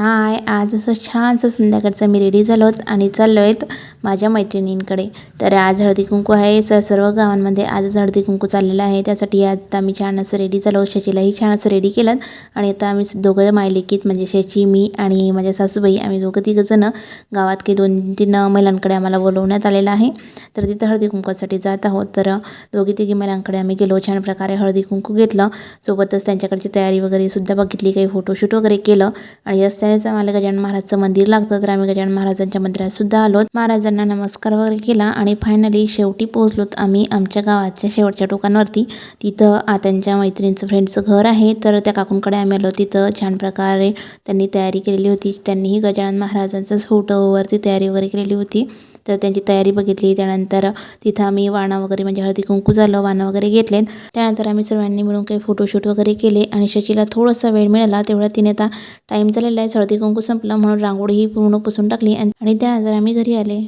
हाय, आज असं छानसं संध्याकाळचं मी रेडी झालो आणि चाललो आहेत माझ्या मैत्रिणींकडे. तर आज हळदी-कुंकू आहे. सर्व गावांमध्ये आजच हळदी-कुंकू चाललेलं आहे. त्यासाठी आता आम्ही छान असं रेडी झालो. शचीलाही छान असं रेडी केलं आणि आता आम्ही दोघं मायलेकीत म्हणजे शची, मी आणि माझ्या सासूबाई आम्ही दोघं तिघंजणं गावात काही 2-3 महिलांकडे आम्हाला बोलवण्यात आलेलं आहे. तर तिथं हळदी-कुंकवासाठी जात आहोत. तर दोघी-तिघी महिलांकडे आम्ही गेलो. छान प्रकारे हळदी-कुंकू घेतलं. सोबतच त्यांच्याकडची तयारी वगैरे सुद्धा बघितली. काही फोटोशूट वगैरे केलं आणि रस्त्यानेच आम्हाला गजानन महाराजचं मंदिर लागतं. तर आम्ही गजानन महाराजांच्या मंदिरात सुद्धा आलो. महाराजांना नमस्कार वगैरे केला आणि फायनली शेवटी पोहोचलोत आम्ही आमच्या गावाच्या शेवटच्या टोकांवरती. तिथं त्यांच्या मैत्रिणीचं फ्रेंडचं घर आहे. तर त्या काकूंकडे आम्ही आलो. तिथं छान प्रकारे त्यांनी तयारी केलेली होती. त्यांनीही गजानन महाराजांचाच फोटोवरती तयारी वगैरे केलेली होती. तर त्यांची तयारी बघितली. त्यानंतर तिथं आम्ही वाणं वगैरे म्हणजे हळदी-कुंकू झालं, वाणं वगैरे घेतलेत. त्यानंतर आम्ही सर्वांनी मिळून काही फोटोशूट वगैरे केले आणि शचीला थोडासा वेळ मिळाला तेवढा तिने आता टाईम झालेला आहे, हळदी-कुंकू संपला म्हणून रांगोळीही पूर्ण पुसून टाकली आणि त्यानंतर आम्ही घरी आले.